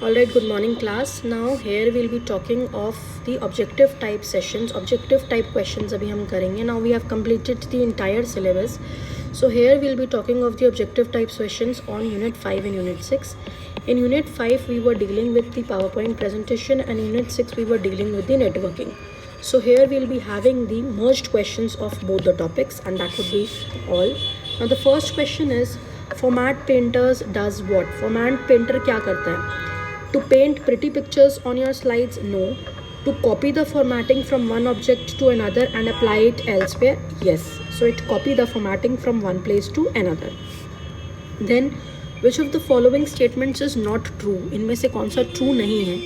Alright, good morning class. Now here we'll be talking of the objective type sessions, objective type questions abhi hum karenge. Now we have completed the entire syllabus. So here we'll be talking of the objective type questions on unit 5 and unit 6. In unit 5 we were dealing with the PowerPoint presentation and in unit 6 we were dealing with the networking. So here we'll be having the merged questions of both the topics and that would be all. Now the first question is Format Painters does what? Format Painter क्या करता है? To paint pretty pictures on your slides? No. To copy the formatting from one object to another and apply it elsewhere? Yes. So it copy the formatting from one place to another. Then which of the following statements is not true? इनमें से कौन सा true नहीं है?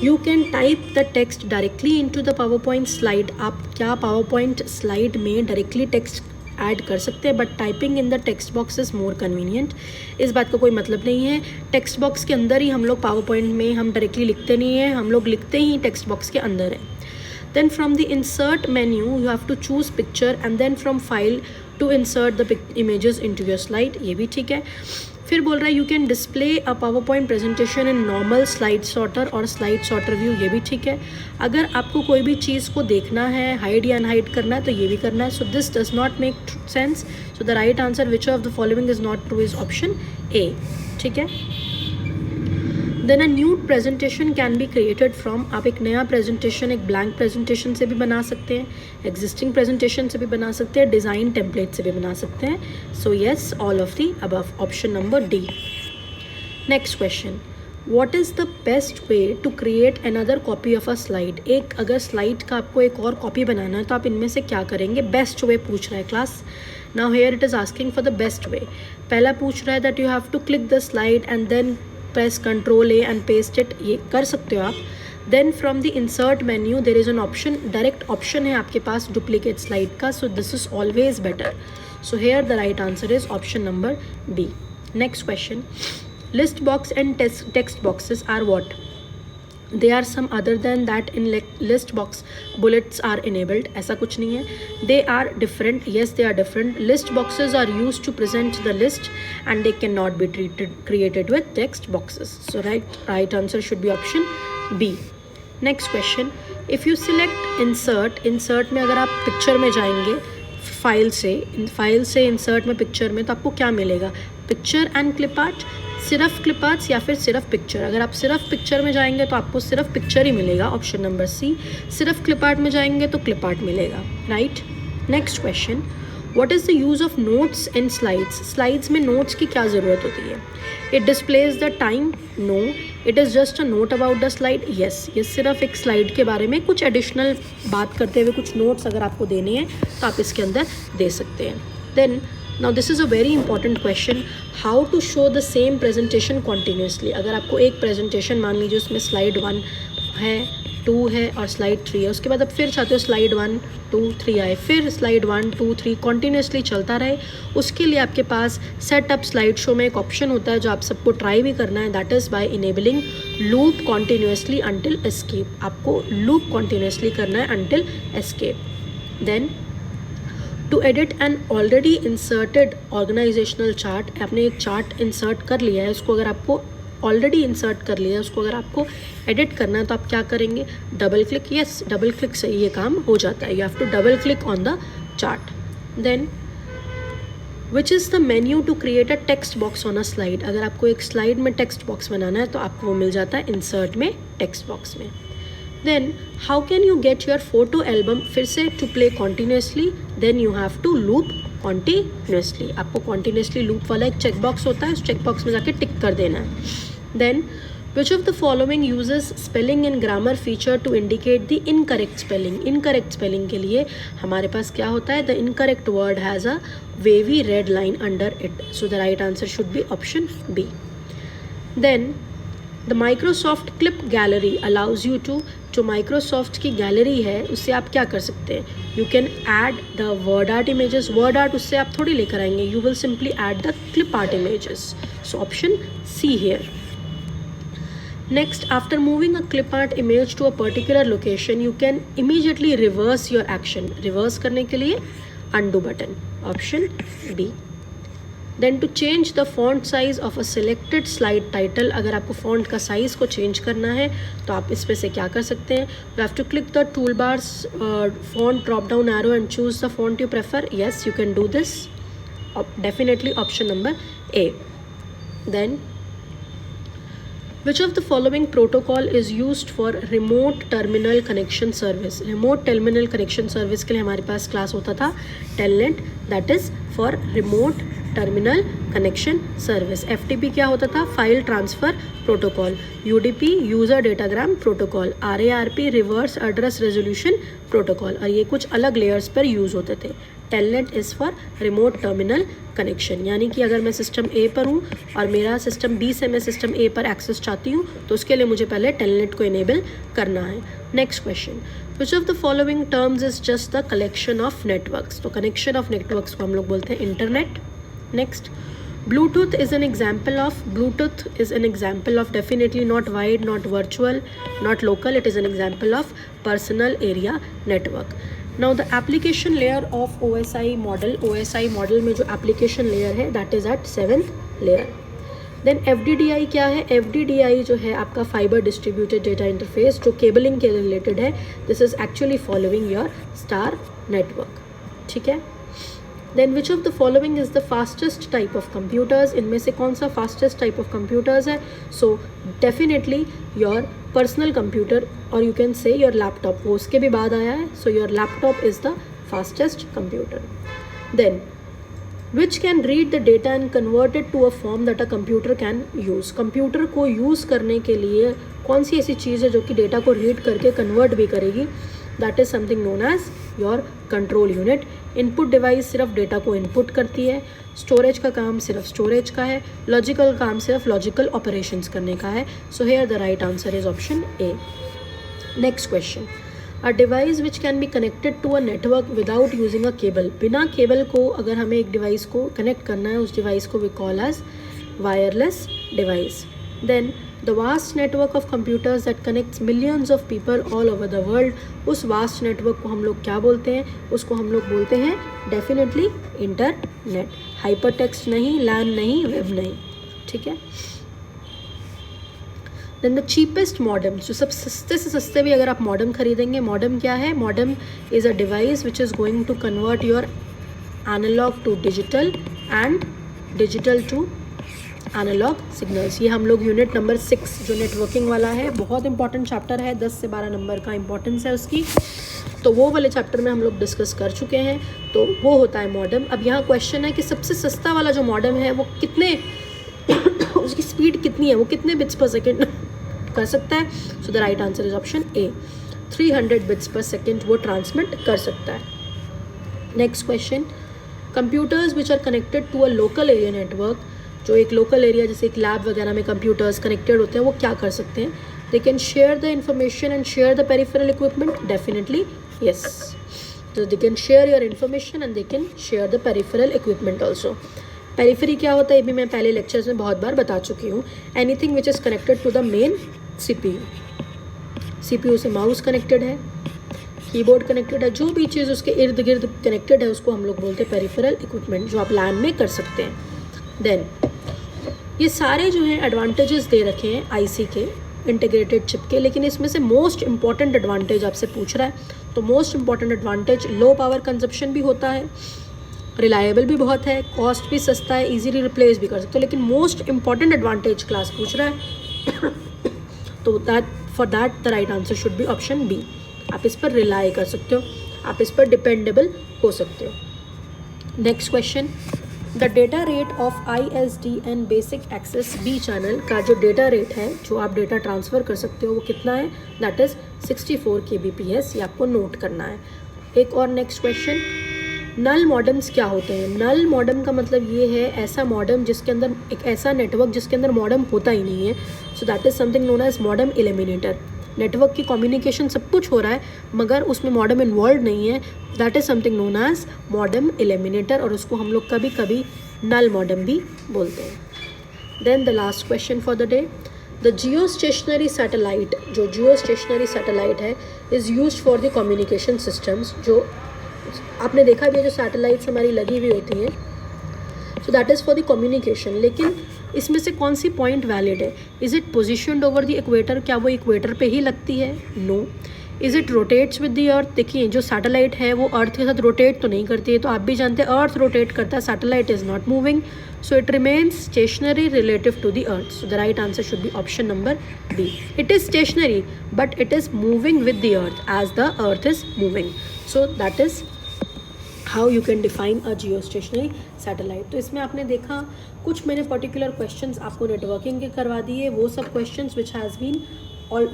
You can type the text directly into the PowerPoint slide. आप क्या PowerPoint slide में directly text add कर सकते हैं, but typing in the text box is more convenient. इस बात का कोई मतलब नहीं है. टेक्स्ट बॉक्स के अंदर ही हम लोग पावर पॉइंट में हम डायरेक्टली लिखते नहीं हैं, हम लोग लिखते ही टेक्स्ट बॉक्स के अंदर है. Then from the insert menu you have to choose picture and then from file to insert the images into your slide. ये भी ठीक है. फिर बोल रहा है you can display a PowerPoint presentation in normal slide sorter और slide sorter view. ये भी ठीक है. अगर आपको कोई भी चीज़ को देखना है, हाइड या अनहाइड करना है, तो ये भी करना है. So this does not make sense. So the right answer which of the following is not true is option A. ठीक है. Then a new presentation can be created from. आप एक नया प्रेजेंटेशन एक ब्लैंक प्रेजेंटेशन से भी बना सकते हैं, एग्जिस्टिंग प्रेजेंटेशन से भी बना सकते हैं, डिज़ाइन टेम्पलेट से भी बना सकते हैं. So yes, all of the above, option number D. Next question, what is the best way to create another copy of a slide. एक अगर स्लाइड का आपको एक और कॉपी बनाना है तो आप इनमें से क्या करेंगे? बेस्ट वे पूछ रहा है class. Now here it is asking for the best way. पहला पूछ रहा है that you have to click the slide and then press control A and paste it. ये कर सकते हो आप. Then from the insert menu there is an option, direct option है आपके पास डुप्लीकेट स्लाइड का. So this is always better. So here the right answer is option number B. Next question, list box and text boxes are what? They are some other than that. In list box bullets are enabled. ऐसा कुछ नहीं है. They are different. Yes, they are different. List boxes are use to present the list and they cannot be created with text boxes. So right answer should be option B. Next question, if you select insert में अगर आप picture में जाएंगे file से insert में picture में, तो आपको क्या मिलेगा? पिक्चर एंड क्लिप आर्ट, सिर्फ क्लिप आर्ट्स या फिर सिर्फ पिक्चर. अगर आप सिर्फ पिक्चर में जाएंगे तो आपको सिर्फ पिक्चर ही मिलेगा, ऑप्शन नंबर सी. सिर्फ क्लिप आर्ट में जाएंगे तो क्लिप आर्ट मिलेगा. Right. Next question, What is the use of notes in slides? Slides में notes की क्या ज़रूरत होती है? It displays the time? No. It is just a note about the slide? Yes. ये सिर्फ एक स्लाइड के बारे में कुछ एडिशनल बात करते हुए कुछ नोट्स अगर आपको देने हैं तो आप इसके अंदर दे सकते हैं. Then now this is a very important question. How to show the same presentation continuously? अगर आपको एक प्रेजेंटेशन मान लीजिए उसमें स्लाइड 1 है, 2 है और स्लाइड 3 है, उसके बाद आप फिर चाहते हो स्लाइड 1 2 3 आए, फिर स्लाइड 1 2 3 कॉन्टीन्यूसली चलता रहे. उसके लिए आपके पास सेटअप स्लाइड शो में एक ऑप्शन होता है जो आप सबको ट्राई भी करना है. That is by enabling loop continuously until escape. आपको लूप कॉन्टीन्यूसली करना है until escape. Then to edit an already inserted organizational chart. आपने एक चार्ट इंसर्ट कर लिया है, उसको अगर आपको ऑलरेडी इंसर्ट कर लिया है, उसको अगर आपको एडिट करना है तो आप क्या करेंगे? Double click. Yes, double click से ये काम हो जाता है. You have to double click on the chart. Then which is the menu to create a text box on a slide. अगर आपको एक स्लाइड में टेक्स्ट बॉक्स बनाना है तो आपको वो मिल जाता है इंसर्ट में टेक्स्ट बॉक्स में. Then how can you get your photo album फिर से to play continuously? Then you have to loop continuously. आपको कॉन्टीन्यूसली लूप वाला एक चेक बॉक्स होता है, उस चेक बॉक्स में जाके टिक कर देना है. Then which of the following uses spelling and grammar feature to indicate the incorrect spelling? Incorrect spelling के लिए हमारे पास क्या होता है? The incorrect word has a wavy red line under it. So the right answer should be option B. Then the Microsoft Clip Gallery allows you to, जो Microsoft की gallery है उससे आप क्या कर सकते हैं? You can add the word art images. word art उससे आप थोड़ी लेकर आएंगे. You will simply add the clip art images. So option C here. Next, after moving a clip art image to a particular location, you can immediately reverse your action. Reverse करने के लिए undo button. Option B. Then to change the font size of a selected slide title, अगर आपको font का size को change करना है तो आप इस पे से क्या कर सकते हैं, you have to click the tool bars font drop down arrow and choose the font you prefer. Yes, you can do this. Definitely option number A. Then which of the following protocol is used for remote terminal connection service? remote terminal connection service के लिए हमारे पास class होता था telnet, that is for remote terminal connection service. FTP क्या होता था, file transfer protocol. UDP user datagram protocol. RARP reverse address resolution protocol. और ये कुछ अलग लेयर्स पर यूज़ होते थे. Telnet is for remote terminal connection, यानी कि अगर मैं सिस्टम ए पर हूँ और मेरा सिस्टम बी से मैं सिस्टम ए पर एक्सेस चाहती हूँ तो उसके लिए मुझे पहले टेलनेट को इनेबल करना है. Next question, which of the following terms is just the collection of networks? तो कनेक्शन ऑफ नेटवर्क्स को हम लोग बोलते हैं internet. Next, Bluetooth is an example of definitely not wide, not virtual, not local. It is an example of personal area network. Now the application layer of OSI model में जो application layer है that is at 7th layer. Then FDDI क्या है? FDDI जो है आपका Fiber Distributed Data Interface, जो cabling के related है. This is actually following your star network. ठीक है. Then which of the following is the fastest type of computers? इनमें से कौन सा fastest type of computers है? So definitely your personal computer or you can say your laptop. वो उसके भी बाद आया है. So your laptop is the fastest computer. Then which can read the data and convert it to a form that a computer can use? Computer को use करने के लिए कौन सी ऐसी चीज़ है जो कि डेटा को रीड करके कन्वर्ट भी करेगी? That is something known as your control unit. Input device सिर्फ डेटा को इनपुट करती है. स्टोरेज का काम सिर्फ स्टोरेज का है. लॉजिकल काम सिर्फ लॉजिकल ऑपरेशंस करने का है. So here the right answer is option A. Next question, a device which can be connected to a network without using a cable. बिना केबल को अगर हमें एक डिवाइस को कनेक्ट करना है, उस डिवाइस को we call as wireless device. Then the vast network of computers that connects millions of people all over the world, उस vast network को हम लोग क्या बोलते हैं? उसको हम लोग बोलते हैं definitely internet. hypertext नहीं, LAN नहीं, web नहीं. ठीक है. Then the cheapest modem, जो सब सस्ते से सस्ते भी अगर आप modem खरीदेंगे, modem क्या है? modem is a device which is going to convert your analog to digital and digital to analog signals. ये हम लोग यूनिट नंबर 6 जो नेटवर्किंग वाला है, बहुत इंपॉर्टेंट चैप्टर है, 10 से 12 नंबर का इंपॉर्टेंस है उसकी, तो वो वाले चैप्टर में हम लोग डिस्कस कर चुके हैं. तो वो होता है मॉडम. अब यहाँ क्वेश्चन है कि सबसे सस्ता वाला जो मॉडम है वो कितने उसकी स्पीड कितनी है, वो कितने बिट्स पर सेकेंड कर सकता है? So the right answer is option A. 300 bits per second वो ट्रांसमिट कर सकता है. Next question, computers which are connected to a local area network, जो एक लोकल एरिया जैसे एक लैब वगैरह में कंप्यूटर्स कनेक्टेड होते हैं, वो क्या कर सकते हैं? They can share the information and share the peripheral equipment. Definitely yes. तो they can share your information and they can share the peripheral equipment also. Periphery क्या होता है ये भी मैं पहले लेक्चर्स में बहुत बार बता चुकी हूँ. Anything which is connected to the main CPU. CPU से माउस कनेक्टेड है, कीबोर्ड कनेक्टेड है, जो भी चीज़ उसके इर्द गिर्द कनेक्टेड है उसको हम लोग बोलते हैं पेरिफेरल इक्विपमेंट, जो आप लैन में कर सकते हैं. देन ये सारे जो हैं एडवांटेजेस दे रखे हैं आईसी के, इंटीग्रेटेड चिप के, लेकिन इसमें से मोस्ट इंपॉर्टेंट एडवांटेज आपसे पूछ रहा है. तो most important advantage, low power consumption भी होता है, रिलायबल भी बहुत है, कॉस्ट भी सस्ता है, इजीली रिप्लेस भी कर सकते हो. लेकिन मोस्ट इंपॉर्टेंट एडवांटेज क्लास पूछ रहा है तो for that the right answer should be option B. आप इस पर रिलाई कर सकते हो, आप इस पर डिपेंडेबल हो सकते हो. Next question, the data rate of ISDN basic access B channel का जो डेटा रेट है, जो आप डेटा ट्रांसफ़र कर सकते हो, वो कितना है? That is 64 kbps. ये आपको नोट करना है. एक और नेक्स्ट क्वेश्चन, नल मॉडम्स क्या होते हैं? नल मॉडम का मतलब ये है ऐसा मॉडम जिसके अंदर एक ऐसा नेटवर्क जिसके अंदर मॉडम होता ही नहीं है. So that is something known as modem eliminator. Network की कम्युनिकेशन सब कुछ हो रहा है मगर उसमें मॉडम इन्वॉल्व नहीं है. That is something known as modem eliminator, और उसको हम लोग कभी कभी नल मॉडम भी बोलते हैं. Then the last question for the day, the geostationary satellite, जो जियो स्टेशनरी सैटेलाइट है, is used for the communication systems. जो आपने देखा भी है, जो सैटेलाइट्स हमारी लगी हुई होती हैं, so that is for the communication. लेकिन इसमें से कौन सी पॉइंट वैलिड है? Is it positioned over the equator? क्या वो इक्वेटर पे ही लगती है? No. Is it rotates with the earth? देखिए जो सैटेलाइट है वो अर्थ के साथ रोटेट तो नहीं करती है, तो आप भी जानते हैं अर्थ रोटेट करता है, satellite is not moving, so it remains stationary relative to the earth. So the right answer should be option number B. It is stationary but it is moving with the earth as the earth is moving. So that is how you can define a geostationary satellite. तो इसमें आपने देखा कुछ मैंने particular questions आपको networking के करवा दिए, वो सब questions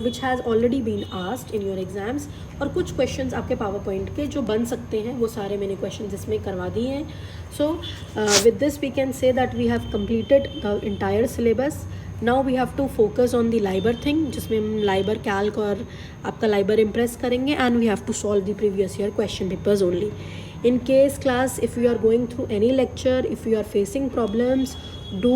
which has already been asked in your exams, और कुछ questions आपके पावर पॉइंट के जो बन सकते हैं वो सारे मैंने questions इसमें करवा दिए हैं. So with this we can say that we have completed the entire syllabus. Now we have to focus on the LIBOR thing, जिसमें हम LIBOR calc और आपका LIBOR impress करेंगे, and we have to solve the previous year question papers only. In case class, if you are going through any lecture, if you are facing problems, do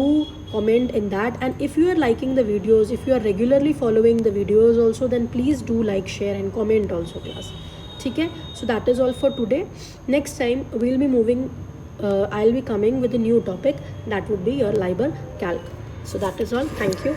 comment in that. And if you are liking the videos, if you are regularly following the videos also, then please do like, share and comment also class. ठीक है? So that is all for today. Next time we'll be moving, I'll be coming with a new topic that would be your LIBOR calc. So that is all. Thank you.